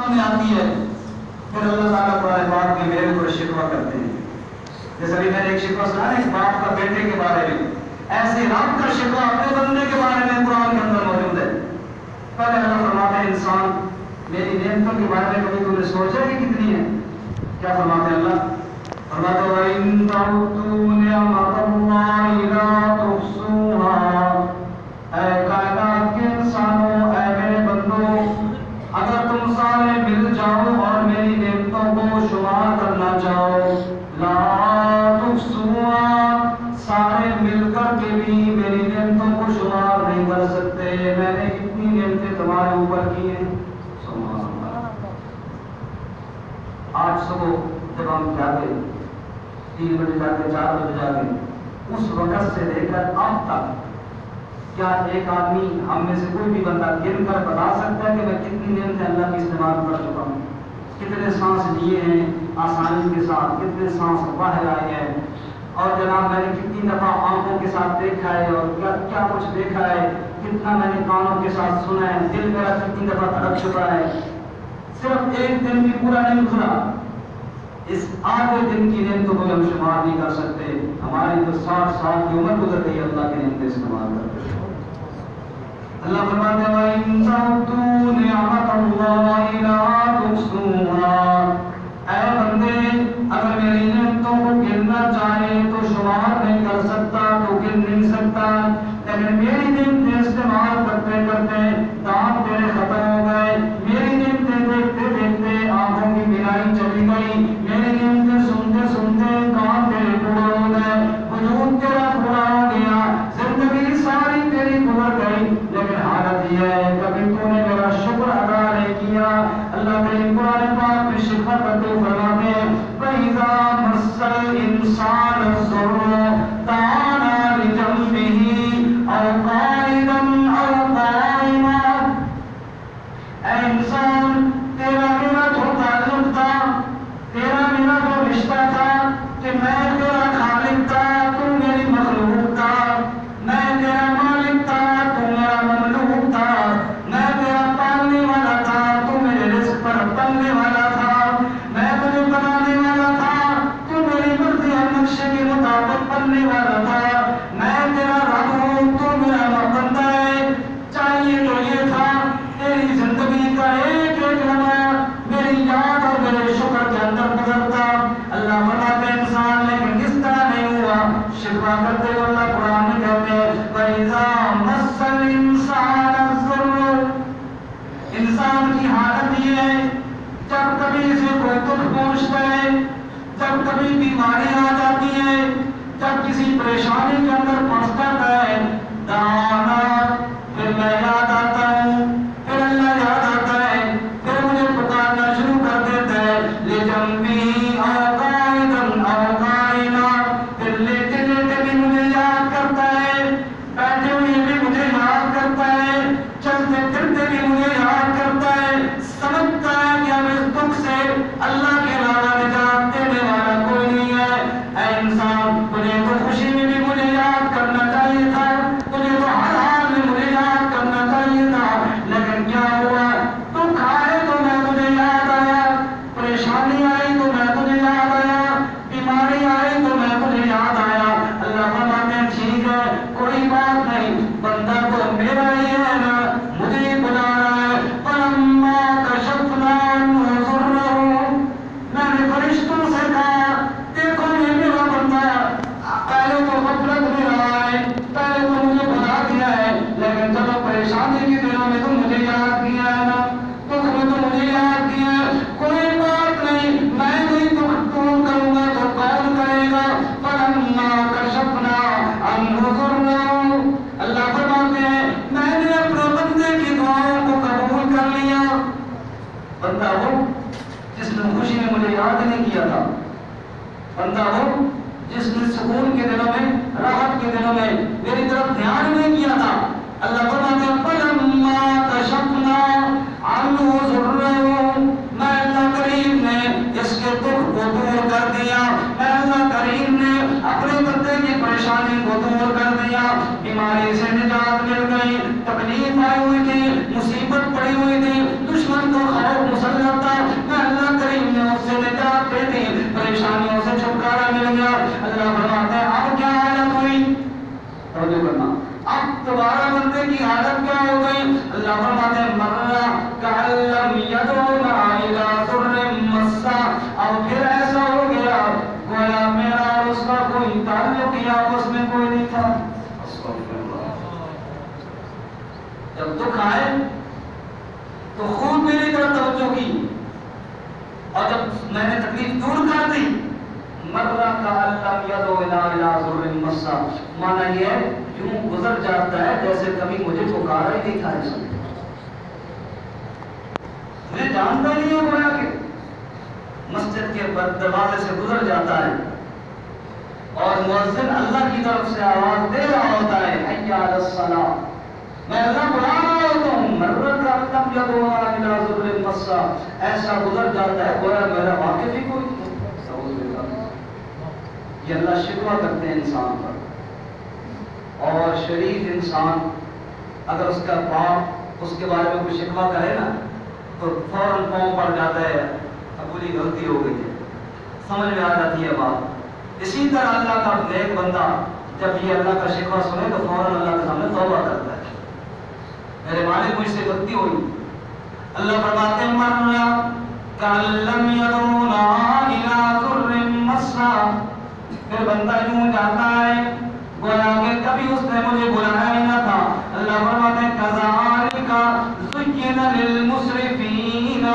سامنے آتی ہے پھر اللہ تعالیٰ قرآن پاک میں میرے کو شکوہ کرتے ہیں. جیسے ابھی میں نے ایک شکوہ سنا ایک باپ کا بیٹے کے بارے میں, ایسے رب کا شکوہ اپنے بندے کے بارے میں قرآن کے اندر موجود ہے. پہلے اللہ فرماتے ہیں انسان میری نعمتوں کے بارے میں کبھی تم نے سوچا کہ کتنی ہے؟ کیا فرماتے ہیں اللہ؟ فرماتے ہیں وَإِن تَعُدُّوا نِعْمَتَ اللَّهِ لَا تُحْصُوهَا. اے کائنات کے انسانوں, اے میرے بندوں, اگر تم سارے مل جاؤ اور میری نعمتوں کو شمار کرنا چاہو, لا تحصوها, سارے مل کر کے بھی میری نعمتوں کو شمار نہیں کر سکتے. میں نے کتنی نعمتیں تمہارے اوپر کی ہیں. آج صبح جب ہم جاگے 3 بجے جاگے 4 بجے جاگے, اس وقت سے لے کر اب تک کیا ایک آدمی ہم میں سے کوئی بھی بندہ گن کر بتا سکتا ہے کہ میں کتنی نعمتیں اللہ کی استعمال کر چکا ہوں؟ کتنے سانس لیے ہیں آسانی کے ساتھ, کتنے سانس باہر آئے ہیں, اور جناب میں نے کتنی دفعہ آنکھوں کے ساتھ دیکھا ہے اور کیا کچھ دیکھا ہے, کتنا میں نے کانوں کے ساتھ سنا ہے, دل میرا کتنی دفعہ دھڑک چکا ہے. صرف ایک دن بھی پورا نہیں کھلا, اس آدھے دن کی نعمتوں کو ہم شمار نہیں کر سکتے. ہماری تو 60 سال کی عمر گزر گئی اللہ کی نعمتیں استعمال کرتے. اللہ فرماتے ہیں وَإِن تَعُدُّوا نِعْمَتَ اللَّهِ لَا تُحْصُوهَا. اے بندے, اگر میری نعمتوں کو گننا چاہے تو شمار نہیں کر سکتا, تو گن نہیں سکتا. لیکن میری نعمتیں استعمال کرتے کرتے دانت تیرے ختم ہو گئے, میری نعمتیں دیکھتے دیکھتے آنکھوں کی بینائی چلی گئی, میری نعمتیں سنتے سنتے کان تیرے پورا ہو گئے, وجود تیرا پورا ہو گیا, زندگی ساری تیری گزر گئی. لیکن حالت یہ ہے کبھی تو نے میرا شکر ادا نہیں کیا. اللہ کے قرآن پاک میں شکر کرتے فرماتے ہیں وَإِذَا مَسَّ الْإِنسَانَ الضُّرُّ دَعَانَا لِجَنبِهِ أَوْ قَاعِدًا أَوْ قَائِمًا. اے انسان, تیرا میرا جو تعلق تھا, تیرا میرا جو رشتہ تھا کہ میں تیرا خالق تھا, تو میری مخلوق تھا, میں تیرا مالک تھا, تو میرا مملوک تھا, میں تیرا پالنے والا تھا, تو میرے رزق پر پلنے والا تھا, میں تجھے بنانے والا تھا, تو میری مرضی اور نقشے کے مطابق بننے والا تھا, میں تیرا رب ہوں, تو میرا بندہ ہے. چاہیے تو یہ تھا تیری زندگی کا ایک ایک لمحہ میری یاد اور میرے شکر کے اندر گزرتا. اللہ فرماتے ہیں انسان لیکن اس طرح نہیں ہوا. شکوہ کرتے ہوئے اللہ قرآن میں کہتے ہیں وَإِذَا مَسَّ الْإِنسَانَ الضُّرُّ. انسان کی حالت یہ ہے جب کبھی اسے کوئی دکھ پہنچتا ہے, جب کبھی بیماری آ جاتی ہے, جب کسی پریشانی کے اندر پھنس جاتا ہے, دعانا, پھر میں یاد آتا ہوں, پھر اللہ یاد آتا ہے, پھر مجھے پکارنا شروع کر دیتا ہے لِجَنبِهِ أَوْ قَاعِدًا أَوْ قَائِمًا. پھر لیٹے لیٹے بھی مجھے یاد کرتا ہے, بیٹھے ہوئے بھی مجھے یاد کرتا ہے, چلتے پھرتے بھی مجھے یاد کرتا ہے. سمجھتا ہے کہ اب اس دکھ سے اللہ کے علاوہ نجات دینے والا کوئی نہیں ہے. اے انسان, تجھے تو خوشی میں بھی مجھے یاد کرنا چاہیے تھا, تجھے تو ہر حال میں مجھے یاد کرنا چاہیے تھا, لیکن کیا ہوا؟ دکھ آئے تو میں تجھے یاد آیا, پریشانی آئی تو میں تجھے یاد آیا, بیماری آئی تو میں تجھے یاد آیا. اللہ فرماتے ہیں ٹھیک ہے, کوئی بات نہیں, بندہ تو میرا ہی ہے نا, مجھے ہی بلا رہا ہے. فَلَمَّا كَشَفْنَا عَنْهُ ضُرَّهُ. میں نے فرشتوں سے کہا دیکھو یہ میرا بندہ پہلے تو غفلت میں رہا ہے, پہلے تو مجھے بھلا دیا ہے, لیکن چلو پریشانی کے دنوں میں تو مجھے یاد کیا ہے نا, دکھ میں تو مجھے یاد کیا ہے, کوئی بات نہیں, میں نہیں دکھ دور کروں گا تو کون کرے گا. فَلَمَّا كَشَفْنَا عَنْهُ ضُرَّهُ. اللہ فرماتے ہیں میں نے اپنے بندے کی دعاؤں کو قبول کر لیا. بندہ وہ جس نے خوشی میں مجھے یاد نہیں کیا تھا, بندہ وہ جس نے سکون کے دنوں میں, راحت کے دنوں میں میری طرف دھیان نہیں کیا تھا. اللہ فرماتے ہیں فَلَمَّا كَشَفْنَا عَنْهُ ضُرَّهُ. میں اللہ کریم نے اس کے دکھ کو دور کر دیا, میں اللہ کریم نے اپنے بندے کی پریشانی کو دور کر دیا. بیماری سے نجات مل گئی, تکلیف آئی ہوئی تھی, مصیبت پڑی ہوئی تھی, دشمن کو خوف مسلط يدعونا إلى ضر مسا. اور پھر ایسا ہو گیا گویا میرا اور اس کا کوئی تعلق ہی آپس میں کوئی نہیں تھا. جب دکھ آئے تو خوب میری طرف توجہ کی، اور جب میں نے تکلیف دور کر دی مرہ کا لم يدعونا إلى ضر مسا، مانا یہ یوں گزر جاتا ہے جیسے کبھی مجھے پکارا ہی نہیں تھا. مجھے جانتا نہیں ہے گویا کہ مسجد کے دروازے سے گزر جاتا ہے اور مؤذن اللہ کی طرف سے آواز دے رہا ہوتا ہے حی علی الصلاۃ، میں اللہ بلا رہا ہوتا ہوں مرۃ لم يدعونا إلى ضر مسا، ایسا گزر جاتا ہے گویا میرا واقف ہی کوئی نہیں. یہ اللہ شکوہ کرتے ہیں انسان پر، اور شریف انسان اگر اس کا باپ اس کے بارے میں کوئی شکوہ کرے نا تو فوراً پاؤں پڑ جاتا ہے ابو جی غلطی ہو گئی ہے، سمجھ میں آ جاتی ہے بات. اسی طرح اللہ کا نیک بندہ جب یہ اللہ کا شکوہ سنے تو فوراً اللہ کے سامنے توبہ کرتا ہے، میرے مالک مجھ سے غلطی ہوئی. اللہ فرماتے ہیں مرنا کأن لم يدعونا إلى ضر مسا، پھر بندہ یوں جاتا ہے گویا کہ کبھی اس نے مجھے بلایا ہی نہ تھا. اللہ فرماتے ہیں كذلك زين للمسرفين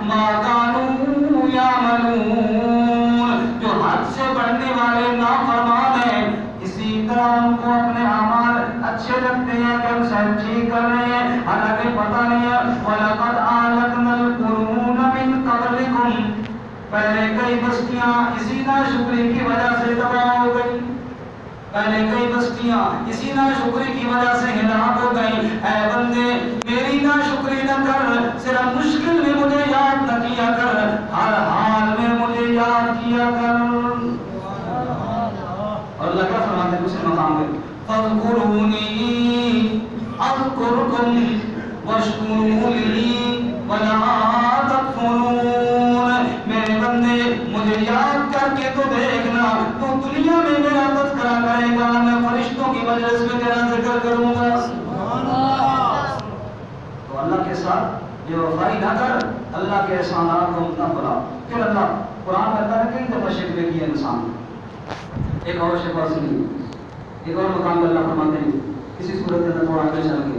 ما كانوا يعملون، جو حد سے بڑھنے والے نافرمان ہیں اسی طرح ان کو اپنے اعمال اچھے لگتے ہیں کہ ہم سب ٹھیک کر رہے ہیں، حالانکہ پتہ نہیں ہے. وَلَقَدْ أَهْلَكْنَا الْقُرُونَ مِن قَبْلِكُمْ، پہلے کئی بستیاں اسی ناشکری کی وجہ سے تباہ ہو گئی، پہلے کئی بستیاں اسی ناشکری کی وجہ سے ہلاک ہو گئی. اے بندے میری ناشکری نہ کر، صرف مشکل میں مجھے یاد نہ کیا کر، ہر حال میں مجھے یاد کیا کر. اور اللہ کیا فرماتے ہیں دوسرے مقام میں فَاذْكُرُونِي أَذْكُرْكُمْ وَاشْكُرُوا لِي وَلَا تَكْفُرُونَ. میرے بندے مجھے یاد کر کے تو دیکھنا، تو دنیا میں میرا تذکرہ کرے گا، میں فرشتوں کی مجلس میں تیرا ذکر کروں گا. تو اللہ کے ساتھ یہ وفائی نہ کر، اللہ کے احسانات کو نہ بھلا. پھر اللہ قرآن کہتا ہے کئی دفعہ شکوے کیے انسان. ایک اور شکوہ سنی، ایک اور مقام میں اللہ فرماتے ہیں اسی صورت کے اندر تھوڑا آگے چل کے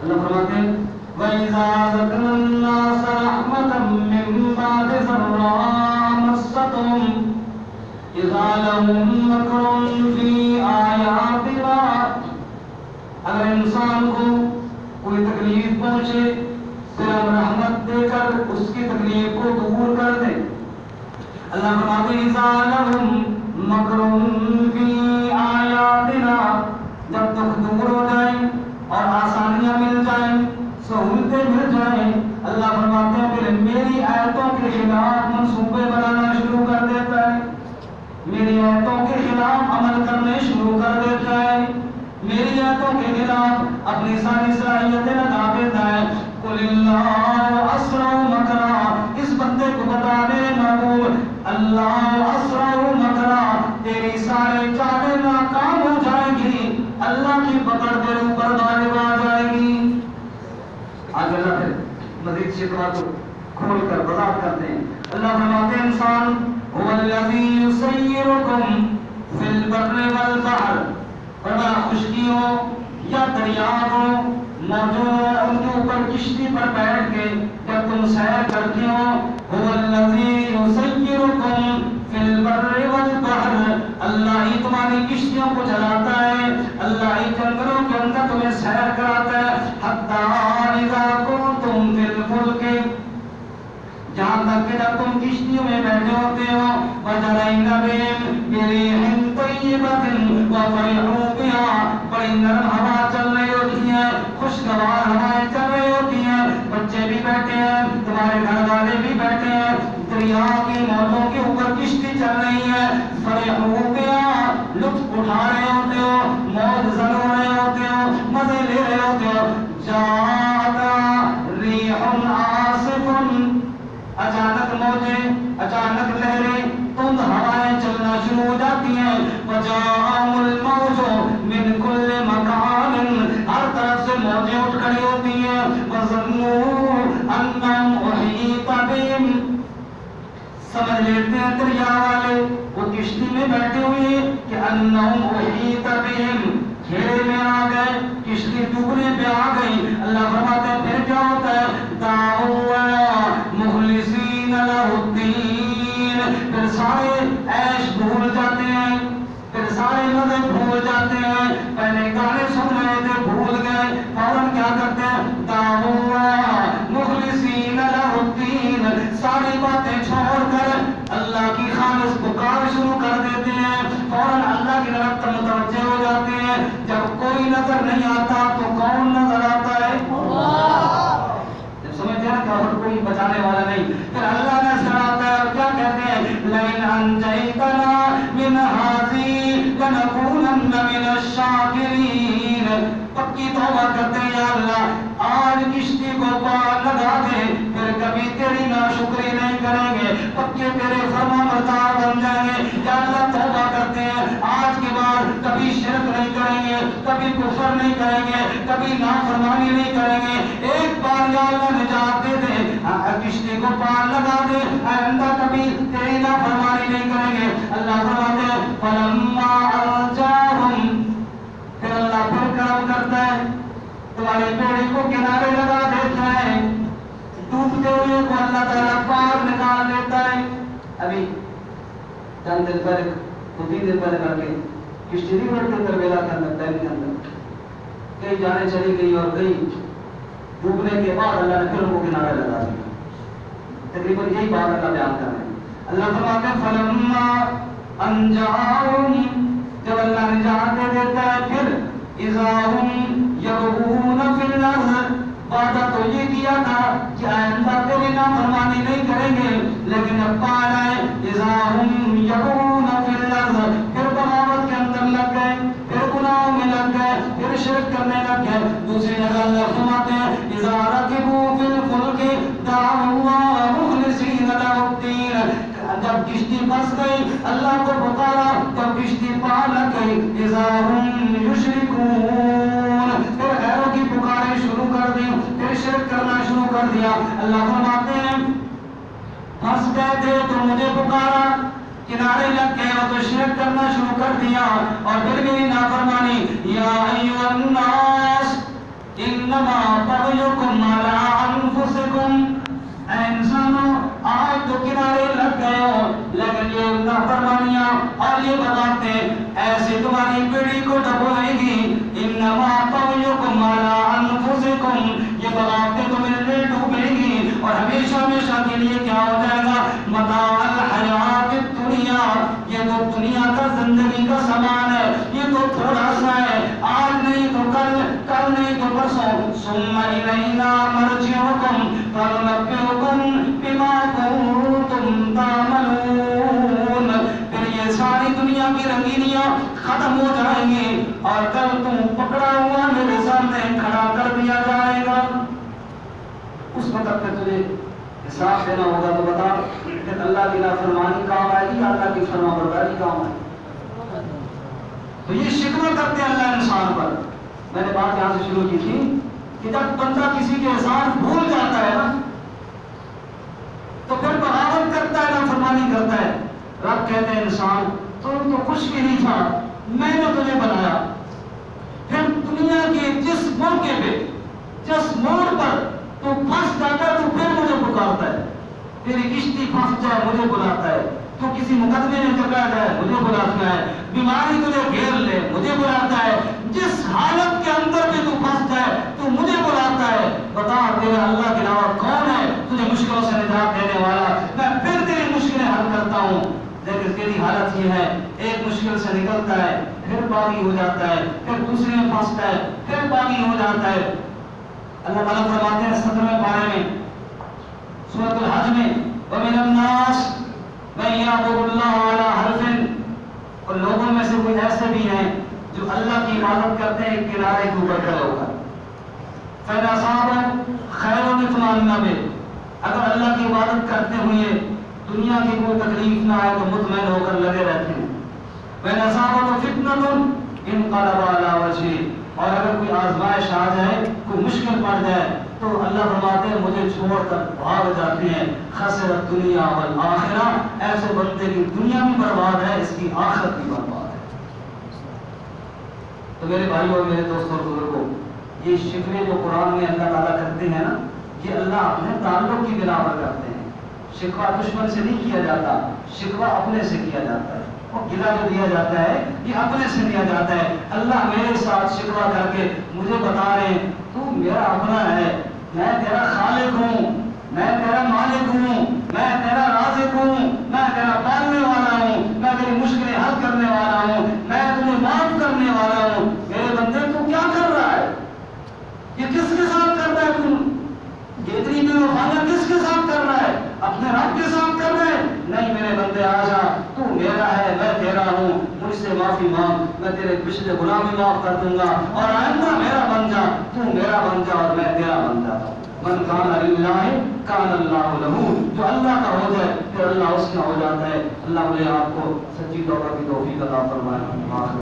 اللہ فرماتے ہیں وَإِذَا ذَكَرَ النَّاسَ رَحْمَةً مِّن بَعْدِ ضَرَّاءٍ مَّسَّتْهُمْ إِذَا لَهُم مَّكْرٌ فِي آيَاتِنَا. اگر انسان کو کوئی تکلیف پہنچے صرف رحمت دے کر اس کی تکلیف کو دور کر دے. اللہ فرماتے ہیں إِذَا لَهُم مَّكْرٌ فِي آيَاتِنَا، جب تک دور ہو جائیں اور آسانیاں مل جائیں، سہولتیں مل جائیں، اللہ فرماتے ہیں پھر میری آیتوں کے خلاف منصوبے بنانا شروع کر دیتا ہے، میری آیتوں کے خلاف عمل کرنے شروع کر دیتا ہے، میری آیتوں کے خلاف اپنی ساری صلاحیتیں لگا دیتا ہے. قُلِ اللَّهُ أَسْرَعُ مَكْرًا، اس بندے کو بتا دے محبوب اللہ أَسْرَعُ مَكْرًا، تیری سارے چالیں ناکام ہو جائیں گی، اللہ کی پکڑ تیرے اوپر غالب آ جائے گی. آگے اللہ پھر مزید شکوہ کو کھول کر وضاحت کرتے ہیں. اللہ فرماتے ہیں انسان هُوَ الَّذِي يُسَيِّرُكُمْ فِي الْبَرِّ وَالْبَحْرِ، فرمایا خشکی ہو یا دریا ہو، موجود ان کے اوپر کشتی پر بیٹھ کے جب تم سیر کرتے ہو، هُوَ الَّذِي يُسَيِّرُكُمْ فِي الْبَرِّ وَالْبَحْرِ، اللہ ہی تمہاری کشتیوں کو چلاتا ہے، اللہ ہی جنگلوں کے اندر تمہیں سیر کراتا ہے. حَتَّىٰ إِذَا كُنتُمْ فِي الْفُلْكِ، جہاں تک کہ جب تم کشتیوں میں بیٹھے ہوتے ہو، وَجَرَيْنَ بِهِمْ بِرِيحٍ طَيِّبَةٍ وَفَرِحُوا بِهَا، بڑی نرم ہوا چل رہی ہوتی ہے، خوشگوار ہوائیں چل رہی ہوتی ہیں، بچے بھی بیٹھے ہیں، تمہارے گھر والے بھی بیٹھے ہیں، دریا کی موجوں کے اوپر کشتی چل رہی ہے، فَرِحُوا بِهَا، لطف اٹھا رہے ہوتے ہو، موج زن ہو رہے ہوتے ہو، مزے لے رہے ہوتے ہو. جَاءَتْ رِيحٌ عَاصِفٌ، اچانک موجیں، اچانک لہریں، تند ہوائیں چلنا شروع ہو جاتی ہیں. وَجَاءَهُمُ الْمَوْجُ مِنْ كُلِّ مَكَانٍ، ہر طرف سے موجیں اٹھ کھڑی ہوتی ہیں. وَظَنُّوا أَنَّهُمْ سمجھ لیتے ہیں دریا والے وہ کشتی میں بیٹھے ہوئے کہ انہم احیط بہم، گھیرے میں آ گئے، کشتی ڈوبنے پہ آ گئی۔ اللہ فرماتے ہیں پھر کیا ہوتا ہے؟ دعوا اللہ مخلصین لہ الدین، پھر سارے عیش بھول جاتے ہیں، پھر سارے مزے بھول جاتے ہیں، پہلے گانے سن رہے تھے بھول گئے، فوراً کیا کرتے ہیں؟ دعوا اللہ مخلصین لہ الدین، ساری باتیں چھوڑ کر اللہ کی خالص پکار شروع کر دیتے ہیں، فوراً اللہ کی طرف متوجہ ہو جاتے ہیں۔ جب کوئی نظر نہیں آتا تو کون نظر آتا ہے؟ جب سمجھتے ہیں کہ اور کوئی بچانے والا نہیں، پھر اللہ نظر آتا ہے اور کیا کہتے ہیں؟ لئن انجیتنا من ہذہ لنکونن من الشاکرین، پکی توبہ کرتے ہیں یا اللہ آج کشتی کو پار لگا دے، پھر کبھی تیری ناشکری نہیں کریں گے، پکے تیرے فرما بردار بن جائیں گے۔ یا اللہ توبہ کرتے ہیں آج کے بعد کبھی شرک نہیں کریں گے، کبھی کفر نہیں کریں گے، کبھی نافرمانی نہیں کریں گے، ایک بار یا اللہ نجات دے دے، کشتی کو پار لگا دے، آئندہ کبھی تیری نافرمانی نہیں کریں گے۔ اللہ فرماتے ہیں فلما انجاہم، پھر اللہ پھر کرم کرتا ہے، تمہاری بیڑی کو کنارے لگا دیتا ہے، ڈوبتے ہوئے کو اللہ تعالیٰ پار نکال دیتا ہے۔ ابھی چند دن پہلے، 2-3 دن پہلے کر کے کشتی نہیں بڑھتے اندر ویلا کے اندر، ٹائم کے اندر کئی جانے چلی گئی اور کئی ڈوبنے کے بعد اللہ نے پھر ان کو کنارے لگا دیا۔ تقریباً یہی بات اللہ بیان کر رہے ہیں۔ اللہ فرماتے ہیں فلما انجاہم، جب اللہ نجات دے دیتا ہے پھر اذا ہم یبغون فی الارض، وعدہ تو یہ کیا تھا کہ آئندہ تیری نافرمانی نہیں کریں گے، لیکن اب پانا ہے اذا ہم یبغون فی الارض، پھر بغاوت کے اندر لگ گئے، پھر گناہوں میں لگ گئے، پھر شرک کرنے لگ گئے۔ دوسری جگہ اللہ فرماتے ہیں اذا رکبوا فی الفلک دعوا اللہ مخلصین لہ الدین، جب کشتی پھنس گئی اللہ کو پکارا، جب کشتی پار لگ گئی اذا ہم یشرکون، پھر غیروں کی پکاریں شروع کر دی، پھر شرک کرنا شروع کر دیا۔ اللہ فرماتے ہیں پھنس گئے تھے تو مجھے پکارا، کنارے لگ گئے اور تو شرک کرنا شروع کر دیا اور پھر میری نافرمانی۔ یا ایھا الناس انما بغیکم علی انفسکم، اے انسانوں آج تو کنارے لگ گئے ہو، لیکن یہ نافرمانیاں اور یہ باتیں ایسے تمہاری پیڑھی کو ڈبوئے گی۔ انما بغیکم علی انفسکم، یہ باتیں تمہیں لے ڈوبے گی اور ہمیشہ ہمیشہ کے لیے کیا ہو جائے گا؟ متاع الحیات الدنیا، یہ تو دنیا کا زندگی کا سامان ہے، یہ تو تھوڑا سا ہے، آج نہیں تو کل، کل نہیں تو پرسوں، ثم الینا مرجعکم فننبئکم بما کنتم تعملون، پھر یہ ساری دنیا کی رنگینیاں ختم ہو جائیں گی اور کل تم پکڑا ہوا میرے سامنے کھڑا کر دیا جائے گا۔ اس وقت پہ تجھے حساب دینا ہوگا، تو بتا کہ اللہ کی نافرمانی کام آئے گی یا اللہ کی فرما برداری کام آئے گی؟ تو یہ شکوہ کرتے ہیں اللہ انسان پر۔ میں نے بات یہاں سے شروع کی تھی کہ جب بندہ کسی کے احسان بھول جاتا ہے نا تو پھر بغاوت کرتا ہے، نافرمانی کرتا ہے۔ رب کہتے ہیں انسان تو کچھ بھی نہیں تھا، میں نے تجھے بنایا، پھر دنیا کے جس موقع پہ جس موڑ پر تو پھنس جاتا ہے تو پھر مجھے پکارتا ہے، تیری کشتی پھنس جائے مجھے بلاتا ہے، تو کسی مقدمے میں جکڑا جائے مجھے بلاتا ہے، بیماری تجھے گھیر لے مجھے بلاتا ہے، جس حالت کے اندر بھی تو پھنس جائے تو مجھے بلاتا ہے۔ بتا تیرا اللہ کے علاوہ کون ہے تجھے مشکلوں سے نجات دینے والا؟ میں پھر تیری مشکلیں حل کرتا ہوں، لیکن تیری حالت یہ ہے ایک مشکل سے نکلتا ہے پھر باغی ہو جاتا ہے، پھر دوسرے میں پھنستا ہے پھر باغی ہو جاتا ہے۔ اللہ تعالیٰ فرماتے ہیں 17ویں پارے میں سورۃ الحج میں وَمِنَ النَّاسِ مَن يَعْبُدُ اللَّهَ عَلَىٰ حَرْفٍ، اور لوگوں میں سے کوئی ایسے بھی ہیں جو اللہ کی عبادت کرتے ہیں کنارے کے اوپر کھڑے ہو کر، فَإِنْ أَصَابَهُ خَيْرٌ اطْمَأَنَّ بِهِ، اگر اللہ کی عبادت کرتے ہوئے دنیا کی کوئی تکلیف نہ آئے تو مطمئن ہو کر لگے رہتے ہیں۔ وَإِنْ أَصَابَتْهُ فِتْنَةٌ انقلب علی وجہہ، اور اگر کوئی آزمائش آ جائے کوئی مشکل پڑ جائے تو اللہ فرماتے ہیں مجھے چھوڑ کر بھاگ جاتے ہیں، خسرت دنیا والآخرہ، ایسے بندے کی دنیا بھی برباد ہے، اس کی آخرت بھی برباد ہے۔ تو میرے بھائیوں اور میرے دوستوں اور بزرگوں، یہ شکوے جو قرآن میں اللہ تعالیٰ کرتے ہیں نا، یہ اللہ اپنے تعلق کی بنا پر کرتے ہیں۔ شکوہ دشمن سے نہیں کیا جاتا، شکوہ اپنے سے کیا جاتا ہے، اور گلہ جو دیا جاتا ہے یہ اپنے سے دیا جاتا ہے۔ اللہ میرے ساتھ شکوہ کر کے مجھے بتا رہے ہیں تو میرا اپنا ہے، میں تیرا خالق ہوں، میں تیرا مالک ہوں، میں تیرا رازق ہوں، میں تیرا پالنے والا ہوں، میں تیری مشکلیں حل کرنے والا ہوں، میں تمہیں معاف کرنے والا ہوں۔ میرے بندے تو کیا کر رہا ہے؟ یہ کس کے ساتھ کر رہا ہے؟ تم یہ اتنی بے وفائیاں کس کے ساتھ کر رہا ہے؟ اپنے رب کے ساتھ کر رہا ہے؟ نہیں میرے بندے آ جا، تو میرا ہے، میں تیرا ہوں، مجھ سے معافی مانگ، میں تیرے پچھلے گناہ بھی معاف کر دوں گا، اور آئندہ میرا بن جا، تو میرا بن جا اور میں تیرا بن جاتا ہوں۔ من کان للہ کان اللہ لہ، جو اللہ کا ہو جائے پھر اللہ اس کا ہو جاتا ہے۔ اللہ مجھے آپ کو سچی توبہ کی توفیق عطا فرمائے۔